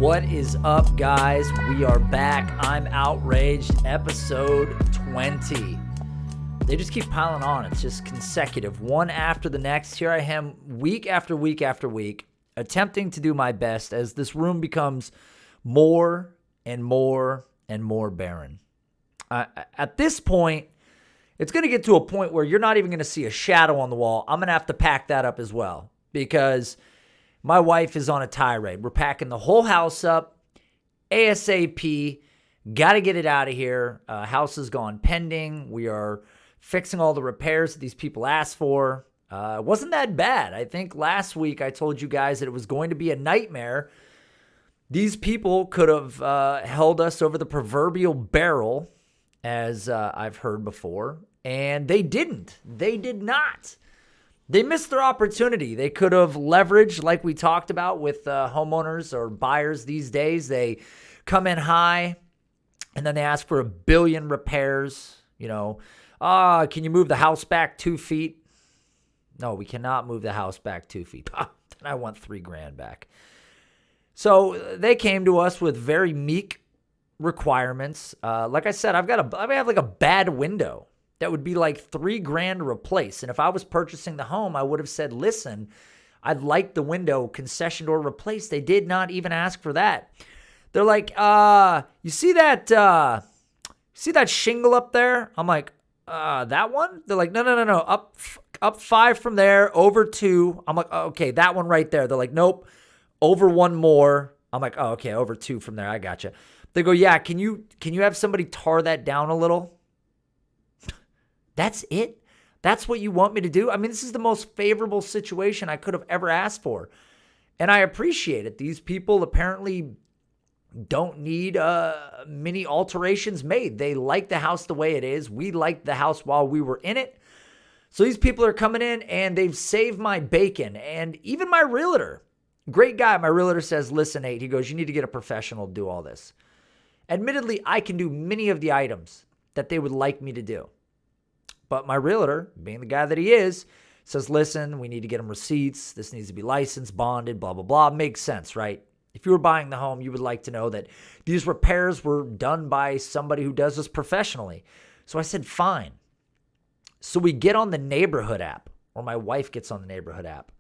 What is up, guys? We are back. I'm Outraged, episode 20. They just keep piling on. It's just consecutive, one after the next. Here I am, week after week after week, attempting to do my best as this room becomes more and more and more barren. At this point, it's going to get to a point where you're not even going to see a shadow on the wall. I'm going to have to pack that up as well because my wife is on a tirade. We're packing the whole house up ASAP. Got to get it out of here. House has gone pending. We are fixing all the repairs that these people asked for. It wasn't that bad. I think last week I told you guys that it was going to be a nightmare. These people could have held us over the proverbial barrel, as I've heard before, and they didn't. They did not. They missed their opportunity. They could have leveraged, like we talked about with homeowners or buyers these days. They come in high, and then they ask for 1 billion repairs. You know, can you move the house back 2 feet? No, we cannot move the house back 2 feet. Then I want $3,000 back. So they came to us with very meek requirements. Like I said, I have like a bad window that would be like $3,000 to replace. And if I was purchasing the home, I would have said, listen, I'd like the window concession door replaced. They did not even ask for that. They're like, you see that shingle up there? I'm like, that one? They're like, no. Up 5 from there, over 2. I'm like, oh, okay, that one right there. They're like, nope, over 1 more. I'm like, oh, okay, over 2 from there. I gotcha. They go, yeah, can you have somebody tar that down a little? That's it? That's what you want me to do? I mean, this is the most favorable situation I could have ever asked for. And I appreciate it. These people apparently don't need many alterations made. They like the house the way it is. We liked the house while we were in it. So these people are coming in and they've saved my bacon. And even my realtor, great guy, my realtor says, listen, Nate, he goes, you need to get a professional to do all this. Admittedly, I can do many of the items that they would like me to do. But my realtor, being the guy that he is, says, listen, we need to get him receipts. This needs to be licensed, bonded, blah, blah, blah. Makes sense, right? If you were buying the home, you would like to know that these repairs were done by somebody who does this professionally. So I said, fine. So we get on the neighborhood app, or my wife gets on the neighborhood app.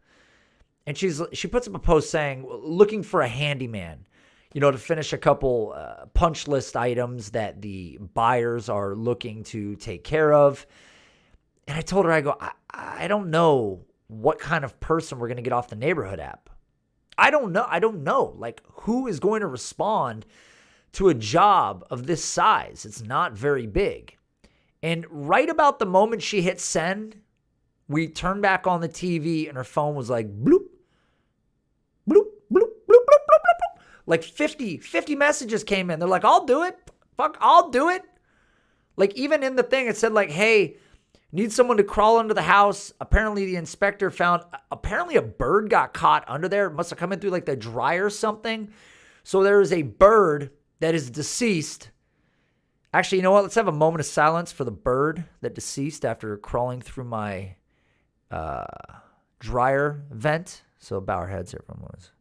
And she puts up a post saying, looking for a handyman, to finish a couple punch list items that the buyers are looking to take care of. And I told her, I don't know what kind of person we're going to get off the neighborhood app. I don't know. Like, who is going to respond to a job of this size? It's not very big. And right about the moment she hit send, we turned back on the TV and her phone was like, bloop, bloop, bloop, bloop, bloop, bloop, bloop. Like 50 messages came in. They're like, I'll do it. Fuck, I'll do it. Like, even in the thing, it said like, hey, need someone to crawl under the house. Apparently, the inspector found, a bird got caught under there. It must have come in through like the dryer or something. So there is a bird that is deceased. Actually, you know what? Let's have a moment of silence for the bird that deceased after crawling through my dryer vent. So bow our heads here for a moment.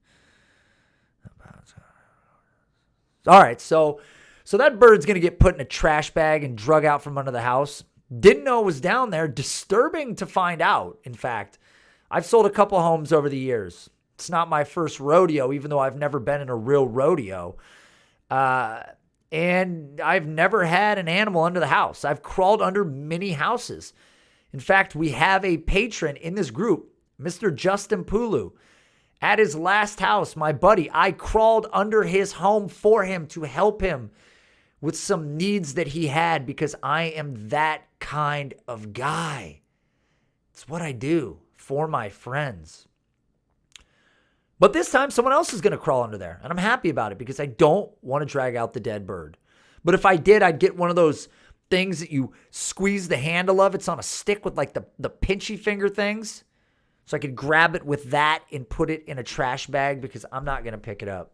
All right, so that bird's going to get put in a trash bag and drug out from under the house. Didn't know it was down there. Disturbing to find out, in fact. I've sold a couple homes over the years. It's not my first rodeo, even though I've never been in a real rodeo. And I've never had an animal under the house. I've crawled under many houses. In fact, we have a patron in this group, Mr. Justin Pulu. At his last house, my buddy, I crawled under his home for him to help him with some needs that he had because I am that kind of guy. It's what I do for my friends. But this time, someone else is going to crawl under there, and I'm happy about it because I don't want to drag out the dead bird. But if I did, I'd get one of those things that you squeeze the handle of. It's on a stick with like the pinchy finger things. So I could grab it with that and put it in a trash bag because I'm not going to pick it up.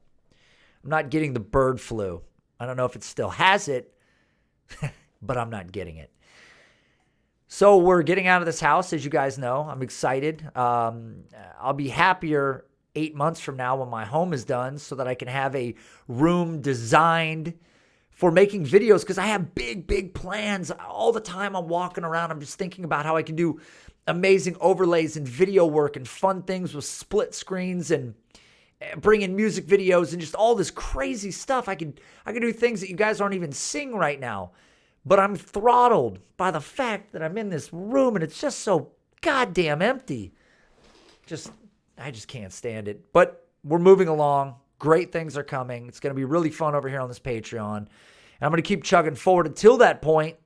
I'm not getting the bird flu. I don't know if it still has it, but I'm not getting it. So we're getting out of this house, as you guys know. I'm excited. I'll be happier 8 months from now when my home is done so that I can have a room designed for making videos, because I have big, big plans. All the time I'm walking around, I'm just thinking about how I can do amazing overlays and video work and fun things with split screens and bring in music videos and just all this crazy stuff. I can do things that you guys aren't even seeing right now. But I'm throttled by the fact that I'm in this room and it's just so goddamn empty. I just can't stand it. But we're moving along. Great things are coming. It's going to be really fun over here on this Patreon. And I'm going to keep chugging forward until that point.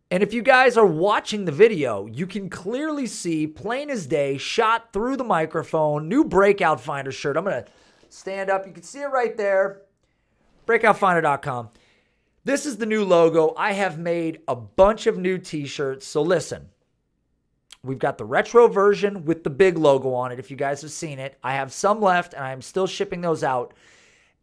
And if you guys are watching the video, you can clearly see, plain as day, shot through the microphone, new Breakout Finder shirt. I'm going to stand up. You can see it right there. BreakoutFinder.com. This is the new logo. I have made a bunch of new t-shirts. So listen. We've got the retro version with the big logo on it, if you guys have seen it. I have some left, and I'm still shipping those out.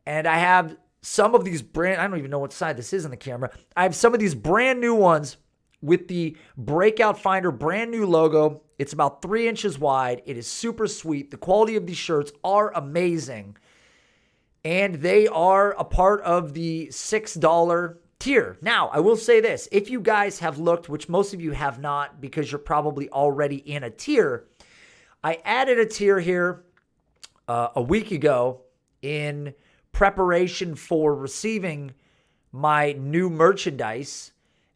And I have some of these I don't even know what side this is in the camera. I have some of these brand new ones with the Breakout Finder brand new logo. It's about 3 inches wide. It is super sweet. The quality of these shirts are amazing. And they are a part of the $6 tier. Now, I will say this. If you guys have looked, which most of you have not because you're probably already in a tier, I added a tier here a week ago in preparation for receiving my new merchandise.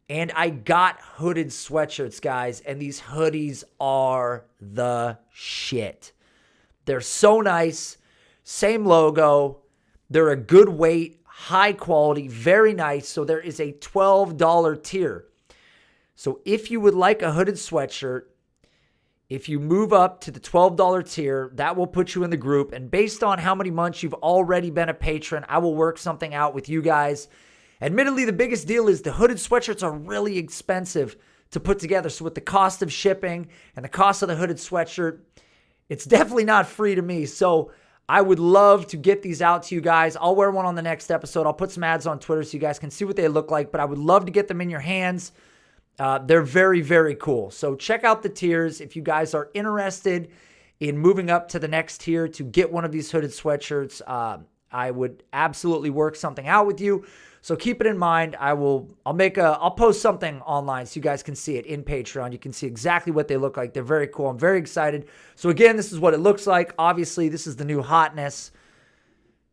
And I got hooded sweatshirts, guys. And these hoodies are the shit. They're so nice. Same logo. They're a good weight. High quality, very nice. So there is a $12 tier. So if you would like a hooded sweatshirt, if you move up to the $12 tier, that will put you in the group. And based on how many months you've already been a patron, I will work something out with you guys. Admittedly, the biggest deal is the hooded sweatshirts are really expensive to put together. So with the cost of shipping and the cost of the hooded sweatshirt, it's definitely not free to me. So I would love to get these out to you guys. I'll wear one on the next episode. I'll put some ads on Twitter so you guys can see what they look like, but I would love to get them in your hands. They're very, very cool. So check out the tiers if you guys are interested in moving up to the next tier to get one of these hooded sweatshirts. I would absolutely work something out with you. So keep it in mind. I'll post something online so you guys can see it in Patreon. You can see exactly what they look like. They're very cool. I'm very excited. So again, this is what it looks like. Obviously, this is the new hotness.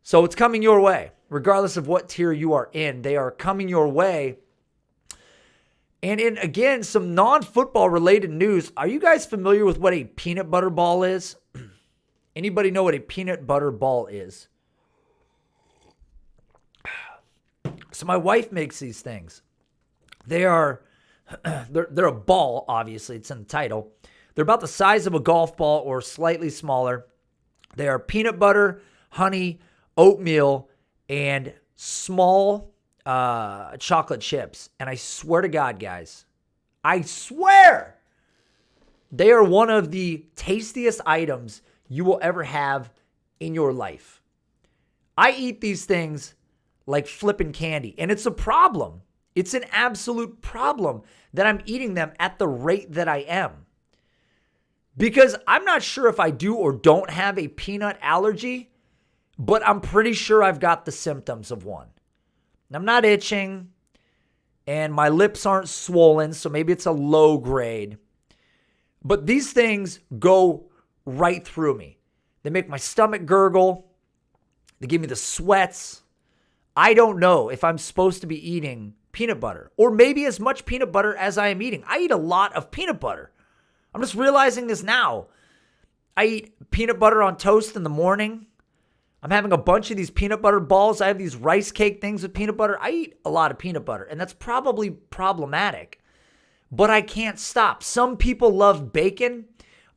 So it's coming your way. Regardless of what tier you are in, they are coming your way. And in, again, some non-football related news, are you guys familiar with what a peanut butter ball is? Anybody know what a peanut butter ball is? So my wife makes these things. They're a ball, obviously. It's in the title. They're about the size of a golf ball or slightly smaller. They are peanut butter, honey, oatmeal, and small chocolate chips. And I swear to God, guys, I swear, they are one of the tastiest items you will ever have in your life. I eat these things like flipping candy. And it's a problem. It's an absolute problem that I'm eating them at the rate that I am. Because I'm not sure if I do or don't have a peanut allergy, but I'm pretty sure I've got the symptoms of one. I'm not itching, and my lips aren't swollen, so maybe it's a low grade. But these things go right through me. They make my stomach gurgle. They give me the sweats. I don't know if I'm supposed to be eating peanut butter or maybe as much peanut butter as I am eating. I eat a lot of peanut butter. I'm just realizing this now. I eat peanut butter on toast in the morning. I'm having a bunch of these peanut butter balls. I have these rice cake things with peanut butter. I eat a lot of peanut butter, and that's probably problematic, but I can't stop. Some people love bacon.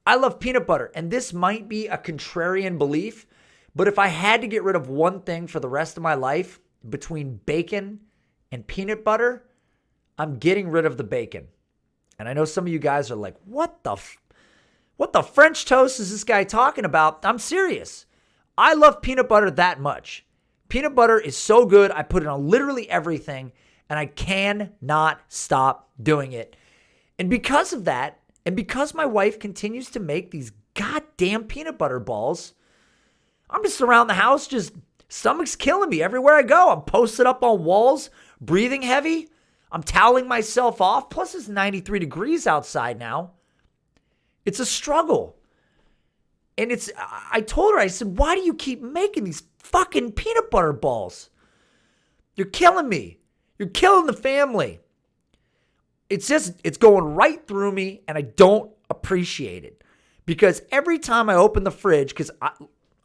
I love peanut butter, and this might be a contrarian belief, but if I had to get rid of one thing for the rest of my life, between bacon and peanut butter, I'm getting rid of the bacon. And I know some of you guys are like, what the French toast is this guy talking about? I'm serious. I love peanut butter that much. Peanut butter is so good. I put it on literally everything, and I cannot stop doing it. And because of that, and because my wife continues to make these goddamn peanut butter balls. I'm just around the house, just stomach's killing me everywhere I go. I'm posted up on walls, breathing heavy. I'm toweling myself off. Plus, it's 93 degrees outside now. It's a struggle. And I told her, I said, why do you keep making these fucking peanut butter balls? You're killing me. You're killing the family. It's going right through me, and I don't appreciate it. Because every time I open the fridge, because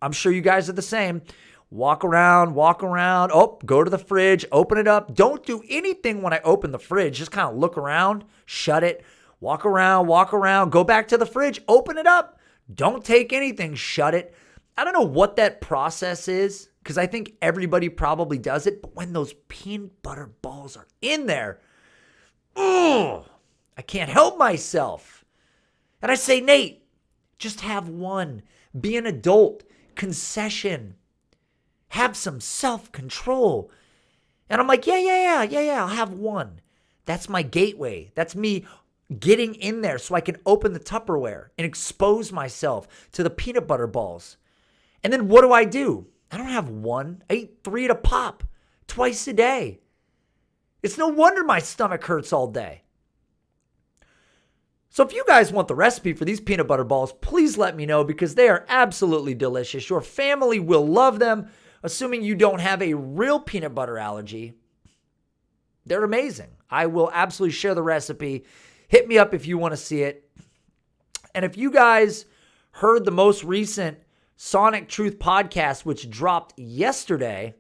I'm sure you guys are the same, walk around, go to the fridge, open it up. Don't do anything when I open the fridge. Just kind of look around, shut it, walk around, go back to the fridge, open it up. Don't take anything, shut it. I don't know what that process is, because I think everybody probably does it. But when those peanut butter balls are in there, I can't help myself. And I say, Nate, just have one. Be an adult. Concession. Have some self-control. And I'm like, yeah, I'll have one. That's my gateway. That's me getting in there so I can open the Tupperware and expose myself to the peanut butter balls. And then what do? I don't have one. I eat 3 at a pop twice a day. It's no wonder my stomach hurts all day. So if you guys want the recipe for these peanut butter balls, please let me know, because they are absolutely delicious. Your family will love them, assuming you don't have a real peanut butter allergy. They're amazing. I will absolutely share the recipe. Hit me up if you want to see it. And if you guys heard the most recent Sonic Truth podcast, which dropped yesterday,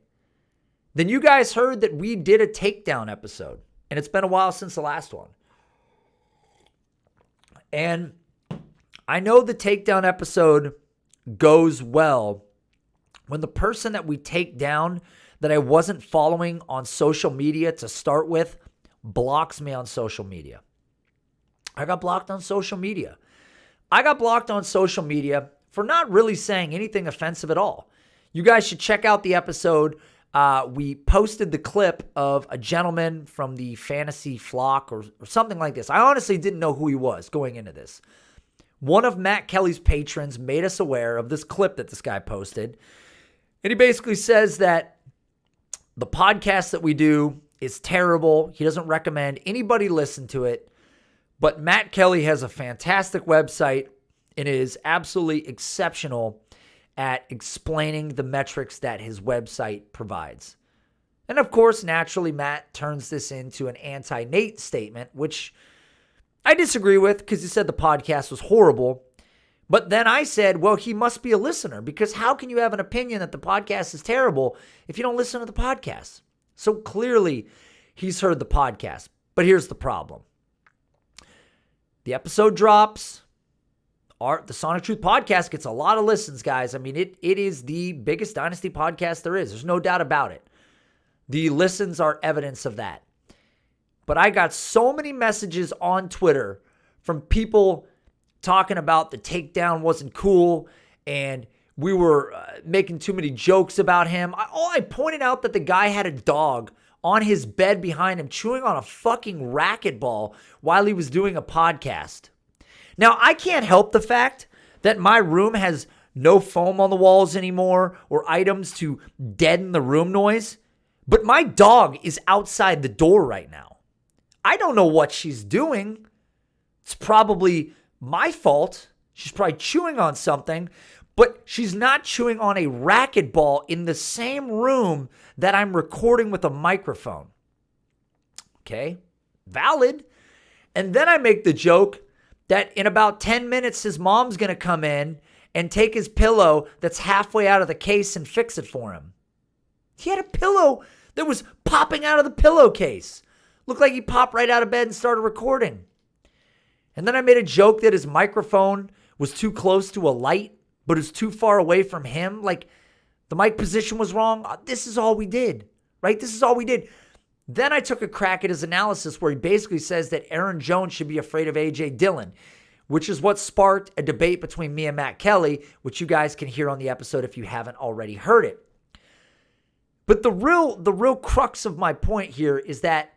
then you guys heard that we did a takedown episode. And it's been a while since the last one. And I know the takedown episode goes well when the person that we take down that I wasn't following on social media to start with blocks me on social media. I got blocked on social media. I got blocked on social media for not really saying anything offensive at all. You guys should check out the episode. We posted the clip of a gentleman from the fantasy flock or something like this. I honestly didn't know who he was going into this. One of Matt Kelly's patrons made us aware of this clip that this guy posted. And he basically says that the podcast that we do is terrible. He doesn't recommend anybody listen to it. But Matt Kelly has a fantastic website and is absolutely exceptional at explaining the metrics that his website provides. And of course, naturally, Matt turns this into an anti-Nate statement, which I disagree with, because he said the podcast was horrible. But then I said, well, he must be a listener, because how can you have an opinion that the podcast is terrible if you don't listen to the podcast? So clearly, he's heard the podcast. But here's the problem. The episode drops. The Sonic Truth podcast gets a lot of listens, guys. I mean, it is the biggest Dynasty podcast there is. There's no doubt about it. The listens are evidence of that. But I got so many messages on Twitter from people talking about the takedown wasn't cool and we were making too many jokes about him. I pointed out that the guy had a dog on his bed behind him chewing on a fucking racquetball while he was doing a podcast. Now, I can't help the fact that my room has no foam on the walls anymore or items to deaden the room noise, but my dog is outside the door right now. I don't know what she's doing. It's probably my fault. She's probably chewing on something, but she's not chewing on a racquetball in the same room that I'm recording with a microphone. Okay, valid. And then I make the joke that in about 10 minutes, his mom's going to come in and take his pillow that's halfway out of the case and fix it for him. He had a pillow that was popping out of the pillowcase. Looked like he popped right out of bed and started recording. And then I made a joke that his microphone was too close to a light, but it was too far away from him. Like the mic position was wrong. This is all we did, right? This is all we did. Then I took a crack at his analysis where he basically says that Aaron Jones should be afraid of A.J. Dillon, which is what sparked a debate between me and Matt Kelly, which you guys can hear on the episode if you haven't already heard it. But the real crux of my point here is that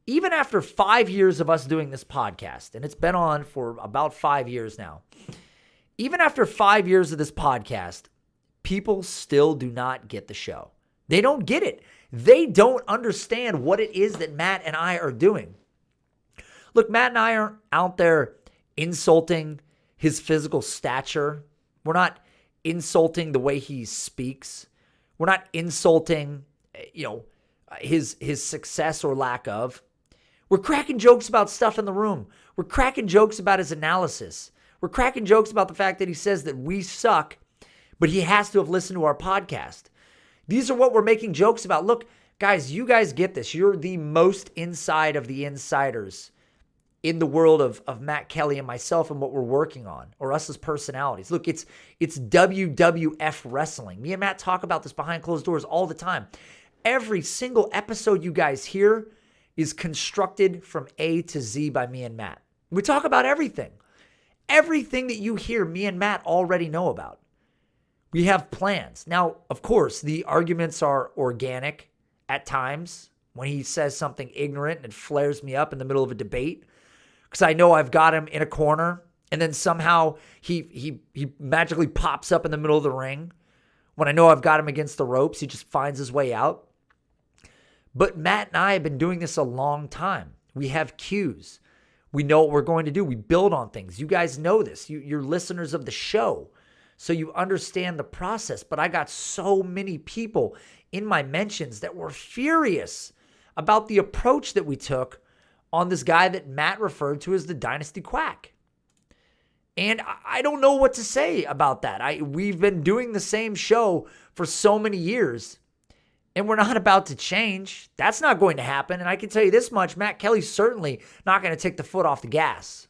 even after 5 years of us doing this podcast, and it's been on for about 5 years now, Even after 5 years of this podcast, people still do not get the show. They don't get it. They don't understand what it is that Matt and I are doing. Look, Matt and I aren't out there insulting his physical stature. We're not insulting the way he speaks. We're not insulting, his success or lack of. We're cracking jokes about stuff in the room. We're cracking jokes about his analysis. We're cracking jokes about the fact that he says that we suck, but he has to have listened to our podcast. These are what we're making jokes about. Look, guys, you guys get this. You're the most inside of the insiders in the world of Matt Kelly and myself and what we're working on, or us as personalities. Look, it's WWF wrestling. Me and Matt talk about this behind closed doors all the time. Every single episode you guys hear is constructed from A to Z by me and Matt. We talk about everything. Everything that you hear, me and Matt already know about. We have plans. Now, of course, the arguments are organic at times when he says something ignorant and it flares me up in the middle of a debate because I know I've got him in a corner and then somehow he magically pops up in the middle of the ring. When I know I've got him against the ropes, he just finds his way out. But Matt and I have been doing this a long time. We have cues. We know what we're going to do. We build on things. You guys know this. You're listeners of the show, so you understand the process. But I got so many people in my mentions that were furious about the approach that we took on this guy that Matt referred to as the Dynasty Quack. And I don't know what to say about that. We've been doing the same show for so many years, and we're not about to change. That's not going to happen. And I can tell you this much, Matt Kelly's certainly not going to take the foot off the gas.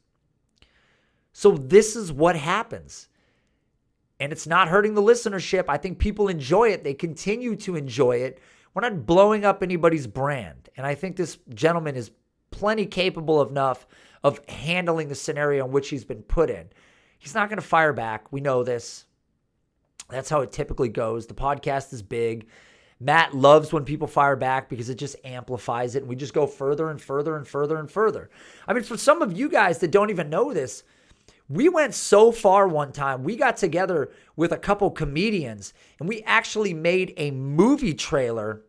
So this is what happens. And it's not hurting the listenership. I think people enjoy it. They continue to enjoy it. We're not blowing up anybody's brand. And I think this gentleman is plenty capable enough of handling the scenario in which he's been put in. He's not going to fire back. We know this. That's how it typically goes. The podcast is big. Matt loves when people fire back because it just amplifies it. And we just go further and further and further and further. I mean, for some of you guys that don't even know this, we went so far one time. We got together with a couple comedians and we actually made a movie trailer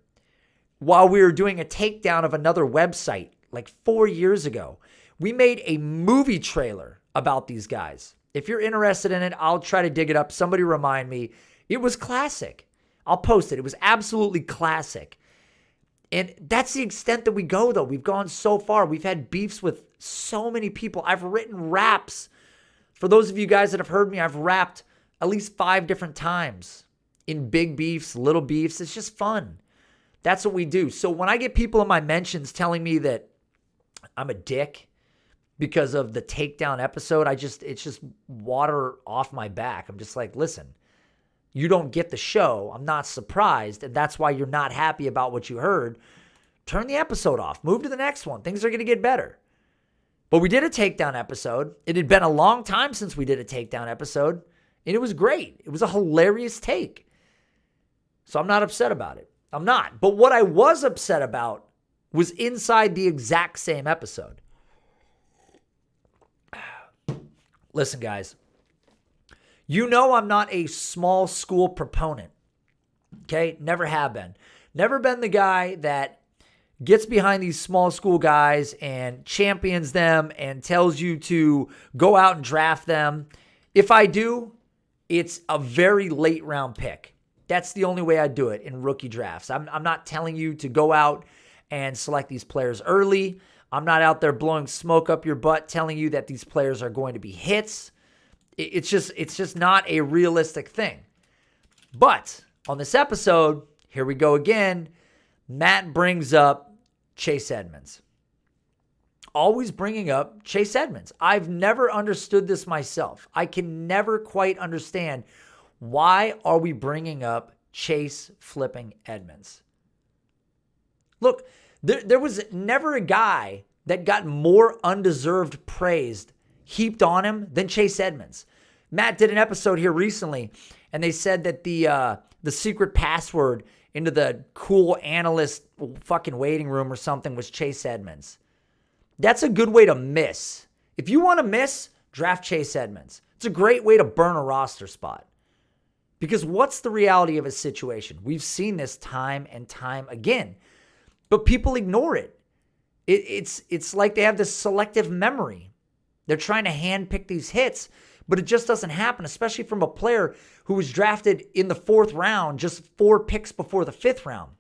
while we were doing a takedown of another website like 4 years ago. We made a movie trailer about these guys. If you're interested in it, I'll try to dig it up. Somebody remind me. It was classic. I'll post it. It was absolutely classic. And that's the extent that we go, though. We've gone so far. We've had beefs with so many people. I've written raps. For those of you guys that have heard me, I've rapped at least 5 different times in big beefs, little beefs. It's just fun. That's what we do. So when I get people in my mentions telling me that I'm a dick because of the takedown episode, it's just water off my back. I'm just like, listen, you don't get the show. I'm not surprised. And that's why you're not happy about what you heard. Turn the episode off. Move to the next one. Things are going to get better. But we did a takedown episode. It had been a long time since we did a takedown episode. And it was great. It was a hilarious take. So I'm not upset about it. I'm not. But what I was upset about was inside the exact same episode. Listen, guys. You know I'm not a small school proponent. Okay? Never have been. Never been the guy that gets behind these small school guys and champions them and tells you to go out and draft them. If I do, it's a very late round pick. That's the only way I do it in rookie drafts. I'm not telling you to go out and select these players early. I'm not out there blowing smoke up your butt telling you that these players are going to be hits. It's just not a realistic thing. But on this episode, here we go again. Matt brings up Chase Edmonds. Always bringing up Chase Edmonds. I've never understood this myself. I can never quite understand why are we bringing up Chase flipping Edmonds. Look, there was never a guy that got more undeserved praise heaped on him than Chase Edmonds. Matt did an episode here recently, and they said that the secret password into the cool analyst fucking waiting room or something was Chase Edmonds. That's a good way to miss. If you want to miss, draft Chase Edmonds. It's a great way to burn a roster spot. Because what's the reality of his situation? We've seen this time and time again, but people ignore it. It's like they have this selective memory. They're trying to handpick these hits, but it just doesn't happen, especially from a player who was drafted in the 4th round, just 4 picks before the 5th round.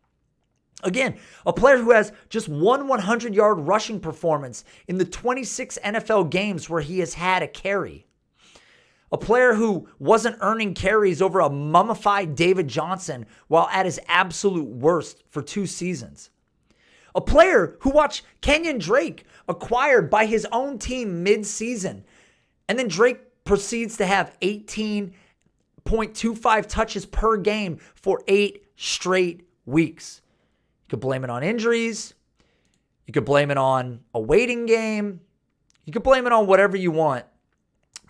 Again, a player who has just one 100-yard rushing performance in the 26 NFL games where he has had a carry. A player who wasn't earning carries over a mummified David Johnson while at his absolute worst for 2 seasons. A player who watched Kenyon Drake acquired by his own team mid-season, and then Drake proceeds to have 18.25 touches per game for 8 straight weeks. You could blame it on injuries. You could blame it on a waiting game. You could blame it on whatever you want.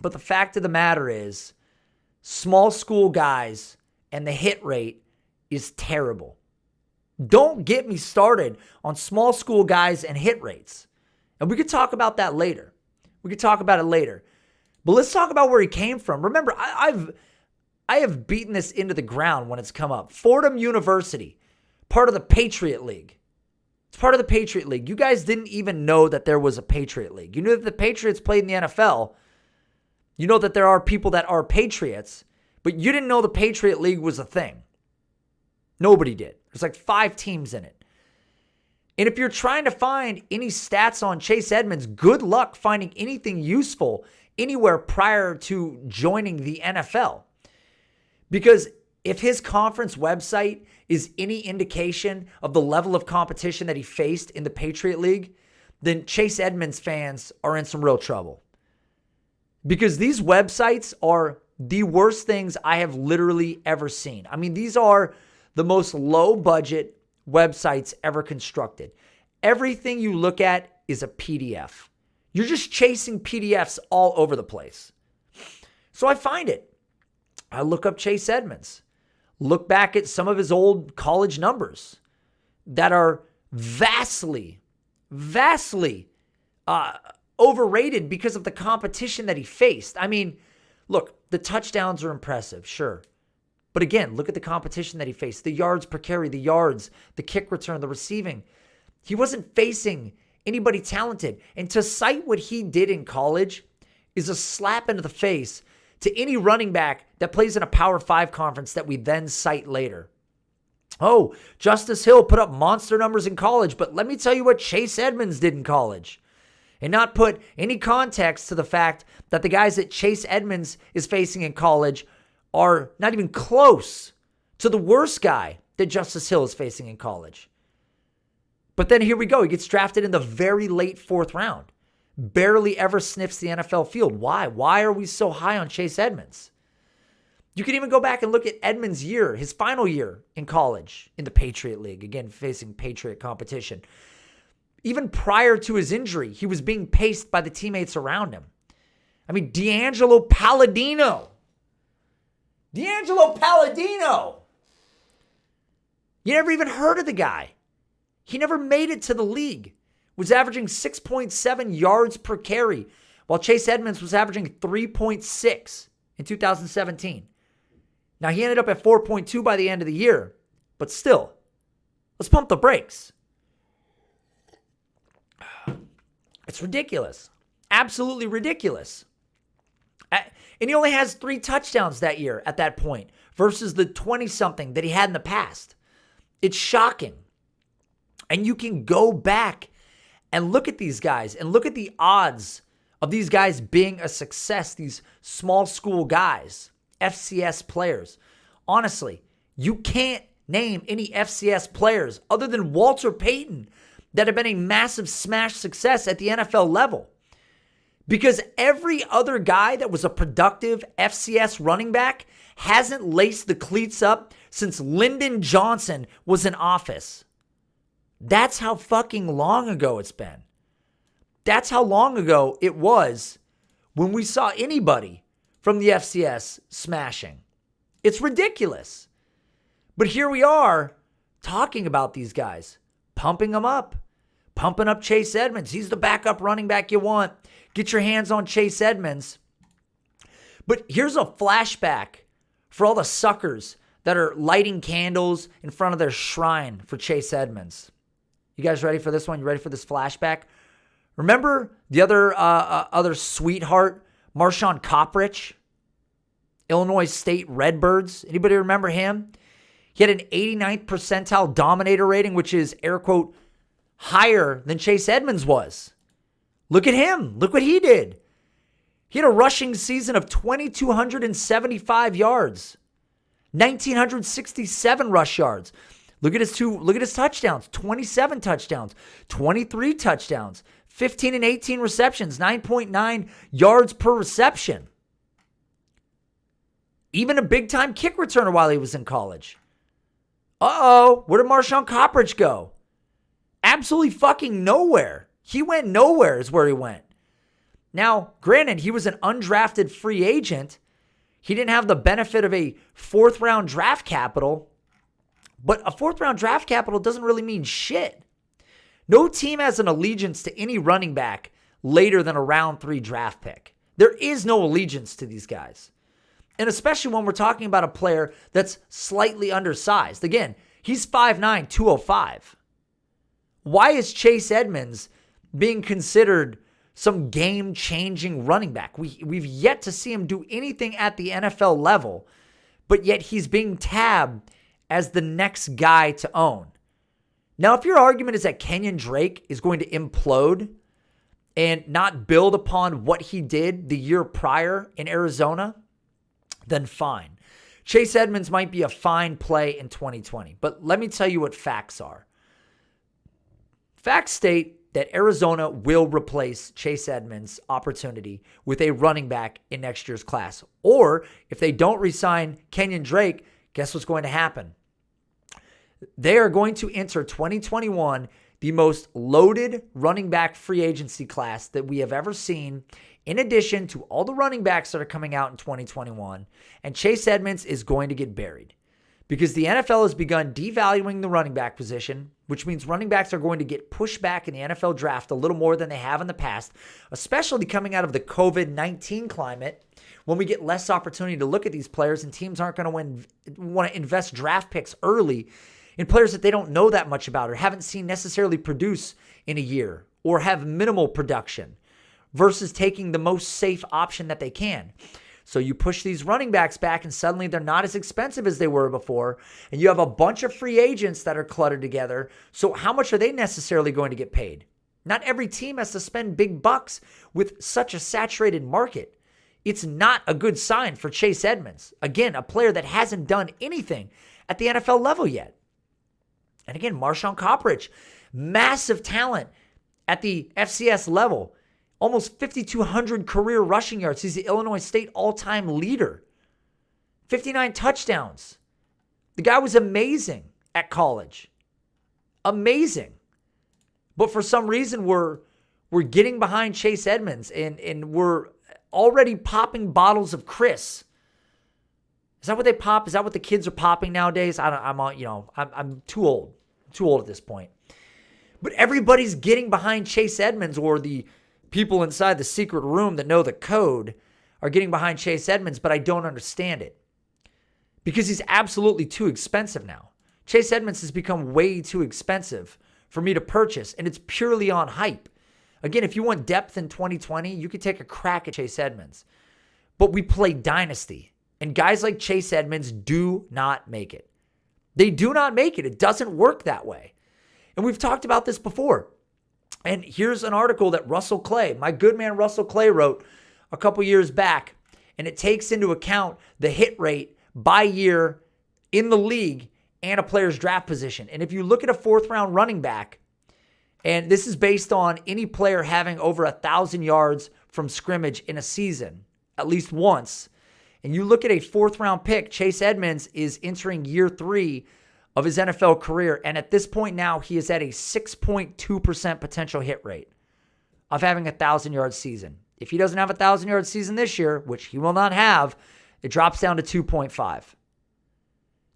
But the fact of the matter is, small school guys and the hit rate is terrible. Don't get me started on small school guys and hit rates. And we could talk about that later. But let's talk about where he came from. Remember, I have beaten this into the ground when it's come up. Fordham University, part of the Patriot League. It's part of the Patriot League. You guys didn't even know that there was a Patriot League. You knew that the Patriots played in the NFL. You know that there are people that are Patriots, but you didn't know the Patriot League was a thing. Nobody did. There's like 5 teams in it. And if you're trying to find any stats on Chase Edmonds, good luck finding anything useful anywhere prior to joining the NFL. Because if his conference website is any indication of the level of competition that he faced in the Patriot League, then Chase Edmonds fans are in some real trouble. Because these websites are the worst things I have literally ever seen. I mean, these are the most low-budget websites ever constructed. Everything you look at is a PDF. You're just chasing PDFs all over the place. So I find it. I look up Chase Edmonds. Look back at some of his old college numbers that are vastly overrated because of the competition that he faced. I mean, look, the touchdowns are impressive, sure. But again, look at the competition that he faced. The yards per carry, the yards, the kick return, the receiving. He wasn't facing anybody talented. And to cite what he did in college is a slap into the face to any running back that plays in a Power 5 conference that we then cite later. Oh, Justice Hill put up monster numbers in college, but let me tell you what Chase Edmonds did in college. And not put any context to the fact that the guys that Chase Edmonds is facing in college are not even close to the worst guy that Justice Hill is facing in college. But then here we go. He gets drafted in the very late 4th round. Barely ever sniffs the NFL field. Why? Why are we so high on Chase Edmonds? You can even go back and look at Edmonds' year, his final year in college in the Patriot League, again, facing Patriot competition. Even prior to his injury, he was being paced by the teammates around him. I mean, D'Angelo Palladino. You never even heard of the guy. He never made it to the league. Was averaging 6.7 yards per carry, while Chase Edmonds was averaging 3.6 in 2017. Now, he ended up at 4.2 by the end of the year, but still, let's pump the brakes. It's ridiculous. Absolutely ridiculous. And he only has 3 touchdowns that year at that point versus the 20-something that he had in the past. It's shocking. And you can go back and look at these guys and look at the odds of these guys being a success, these small school guys, FCS players. Honestly, you can't name any FCS players other than Walter Payton that have been a massive smash success at the NFL level. Because every other guy that was a productive FCS running back hasn't laced the cleats up since Lyndon Johnson was in office. That's how fucking long ago it's been. That's how long ago it was when we saw anybody from the FCS smashing. It's ridiculous. But here we are talking about these guys, pumping them up, pumping up Chase Edmonds. He's the backup running back you want. Get your hands on Chase Edmonds. But here's a flashback for all the suckers that are lighting candles in front of their shrine for Chase Edmonds. You guys ready for this one? You ready for this flashback? Remember the other sweetheart, Marshawn Coprich, Illinois State Redbirds? Anybody remember him? He had an 89th percentile dominator rating, which is, air quote, higher than Chase Edmonds was. Look at him. Look what he did. He had a rushing season of 2,275 yards, 1,967 rush yards. Look at his touchdowns, 27 touchdowns, 23 touchdowns, 15 and 18 receptions, 9.9 yards per reception. Even a big-time kick returner while he was in college. Where did Marshawn Coprich go? Absolutely fucking nowhere. He went nowhere is where he went. Now, granted, he was an undrafted free agent. He didn't have the benefit of a fourth-round draft capital. But a fourth-round draft capital doesn't really mean shit. No team has an allegiance to any running back later than a round 3 draft pick. There is no allegiance to these guys. And especially when we're talking about a player that's slightly undersized. Again, he's 5'9", 205. Why is Chase Edmonds being considered some game-changing running back? We've yet to see him do anything at the NFL level, but yet he's being tabbed as the next guy to own. Now, if your argument is that Kenyon Drake is going to implode and not build upon what he did the year prior in Arizona, then fine. Chase Edmonds might be a fine play in 2020, but let me tell you what facts are. Facts state that Arizona will replace Chase Edmonds' opportunity with a running back in next year's class. Or if they don't re-sign Kenyon Drake, guess what's going to happen? They are going to enter 2021 the most loaded running back free agency class that we have ever seen, in addition to all the running backs that are coming out in 2021. And Chase Edmonds is going to get buried because the NFL has begun devaluing the running back position, which means running backs are going to get pushed back in the NFL draft a little more than they have in the past, especially coming out of the COVID-19 climate when we get less opportunity to look at these players and teams aren't going to want to invest draft picks early in players that they don't know that much about or haven't seen necessarily produce in a year or have minimal production versus taking the most safe option that they can. So you push these running backs back and suddenly they're not as expensive as they were before. And you have a bunch of free agents that are cluttered together. So how much are they necessarily going to get paid? Not every team has to spend big bucks with such a saturated market. It's not a good sign for Chase Edmonds. Again, a player that hasn't done anything at the NFL level yet. And again, Marshawn Coprich, massive talent at the FCS level. Almost 5,200 career rushing yards. He's the Illinois State all-time leader. 59 touchdowns. The guy was amazing at college. Amazing. But for some reason, we're getting behind Chase Edmonds and we're already popping bottles of Chris. Is that what they pop? Is that what the kids are popping nowadays? I'm too old. Too old at this point. But everybody's getting behind Chase Edmonds, or the people inside the secret room that know the code are getting behind Chase Edmonds, but I don't understand it. Because he's absolutely too expensive now. Chase Edmonds has become way too expensive for me to purchase, and it's purely on hype. Again, if you want depth in 2020, you could take a crack at Chase Edmonds. But we play Dynasty, and guys like Chase Edmonds do not make it. They do not make it. It doesn't work that way. And we've talked about this before. And here's an article that Russell Clay, my good man Russell Clay, wrote a couple years back. And it takes into account the hit rate by year in the league and a player's draft position. And if you look at a fourth-round running back, and this is based on any player having over 1,000 yards from scrimmage in a season, at least once, and you look at a fourth-round pick, Chase Edmonds is entering year 3 of his NFL career, and at this point now, he is at a 6.2% potential hit rate of having a 1,000-yard season. If he doesn't have a 1,000-yard season this year, which he will not have, it drops down to 2.5.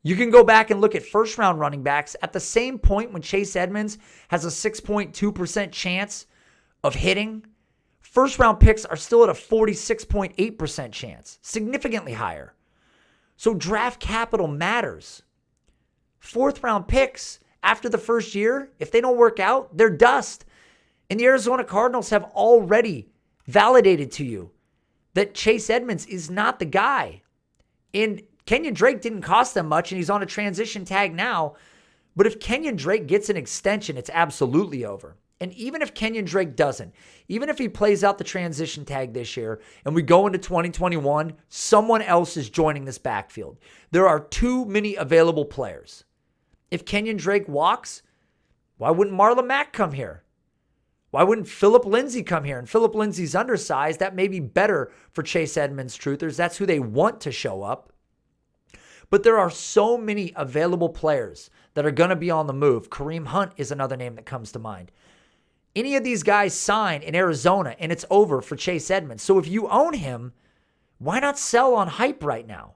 You can go back and look at first-round running backs at the same point when Chase Edmonds has a 6.2% chance of hitting First round picks are still at a 46.8% chance, significantly higher. So draft capital matters. Fourth round picks after the first year, if they don't work out, they're dust. And the Arizona Cardinals have already validated to you that Chase Edmonds is not the guy. And Kenyon Drake didn't cost them much, and he's on a transition tag now. But if Kenyon Drake gets an extension, it's absolutely over. And even if Kenyon Drake doesn't, even if he plays out the transition tag this year and we go into 2021, someone else is joining this backfield. There are too many available players. If Kenyon Drake walks, why wouldn't Marlon Mack come here? Why wouldn't Phillip Lindsay come here? And Phillip Lindsay's undersized. That may be better for Chase Edmonds truthers. That's who they want to show up. But there are so many available players that are going to be on the move. Kareem Hunt is another name that comes to mind. Any of these guys sign in Arizona and it's over for Chase Edmonds. So if you own him, why not sell on hype right now?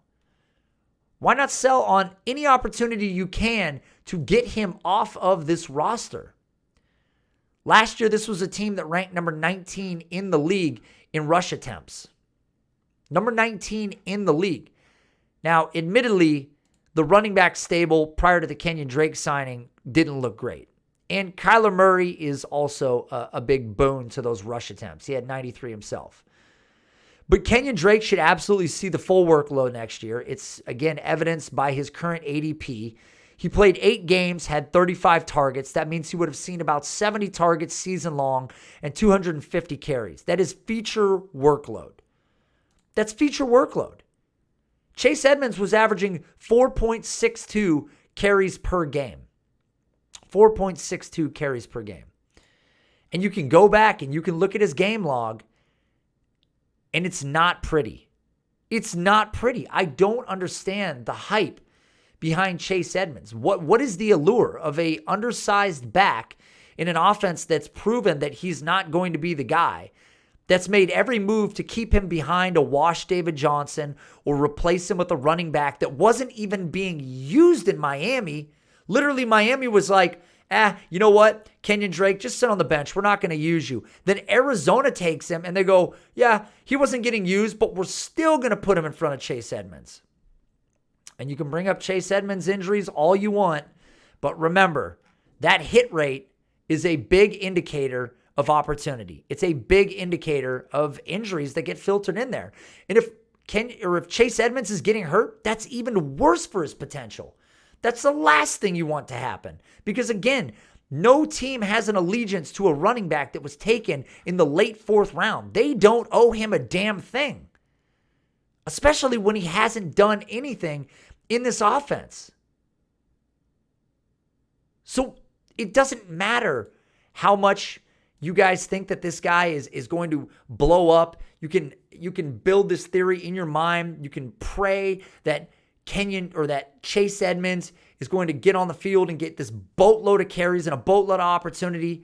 Why not sell on any opportunity you can to get him off of this roster? Last year, this was a team that ranked number 19 in the league in rush attempts. Number 19 in the league. Now, admittedly, the running back stable prior to the Kenyon Drake signing didn't look great. And Kyler Murray is also a big boon to those rush attempts. He had 93 himself. But Kenyon Drake should absolutely see the full workload next year. It's, again, evidenced by his current ADP. He played 8 games, had 35 targets. That means he would have seen about 70 targets season long and 250 carries. That is feature workload. That's feature workload. Chase Edmonds was averaging 4.62 carries per game. 4.62 carries per game. And you can go back and you can look at his game log, and it's not pretty. It's not pretty. I don't understand the hype behind Chase Edmonds. What is the allure of a undersized back in an offense that's proven that he's not going to be the guy, that's made every move to keep him behind a washed David Johnson or replace him with a running back that wasn't even being used in Miami? Literally, Miami was like, you know what? Kenyon Drake, just sit on the bench. We're not going to use you. Then Arizona takes him and they go, yeah, he wasn't getting used, but we're still going to put him in front of Chase Edmonds. And you can bring up Chase Edmonds' injuries all you want, but remember, that hit rate is a big indicator of opportunity. It's a big indicator of injuries that get filtered in there. And if Chase Edmonds is getting hurt, that's even worse for his potential. That's the last thing you want to happen. Because again, no team has an allegiance to a running back that was taken in the late 4th round. They don't owe him a damn thing. Especially when he hasn't done anything in this offense. So it doesn't matter how much you guys think that this guy is going to blow up. You can build this theory in your mind. You can pray that Kenyon or that Chase Edmonds is going to get on the field and get this boatload of carries and a boatload of opportunity.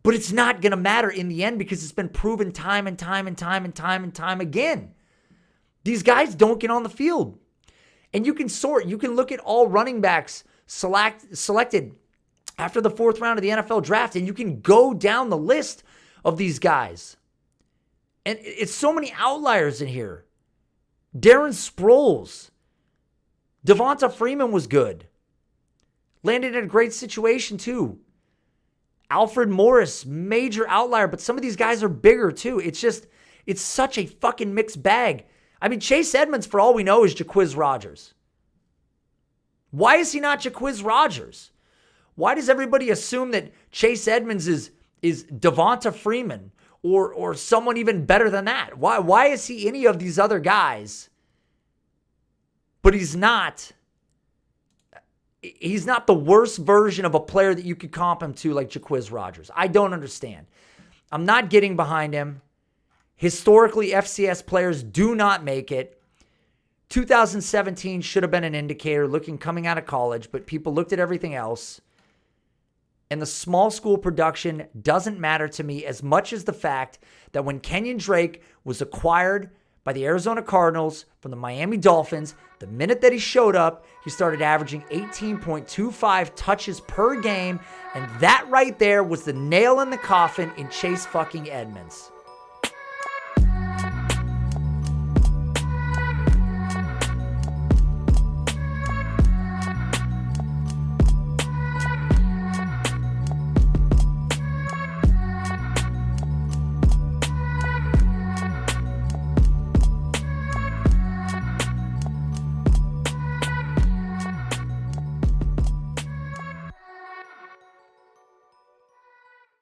But it's not going to matter in the end because it's been proven time and time again. These guys don't get on the field. And you can sort. You can look at all running backs selected after the 4th round of the NFL draft, and you can go down the list of these guys. And it's so many outliers in here. Darren Sproles. Devonta Freeman was good. Landed in a great situation too. Alfred Morris, major outlier, but some of these guys are bigger too. It's such a fucking mixed bag. I mean, Chase Edmonds, for all we know, is Jaquiz Rodgers. Why is he not Jaquiz Rodgers? Why does everybody assume that Chase Edmonds is Devonta Freeman or someone even better than that? Why is he any of these other guys? But he's not the worst version of a player that you could comp him to like Jaquiz Rodgers. I don't understand. I'm not getting behind him. Historically, FCS players do not make it. 2017 should have been an indicator coming out of college, but people looked at everything else. And the small school production doesn't matter to me as much as the fact that when Kenyon Drake was acquired by the Arizona Cardinals from the Miami Dolphins, the minute that he showed up, he started averaging 18.25 touches per game. And that right there was the nail in the coffin in Chase fucking Edmonds.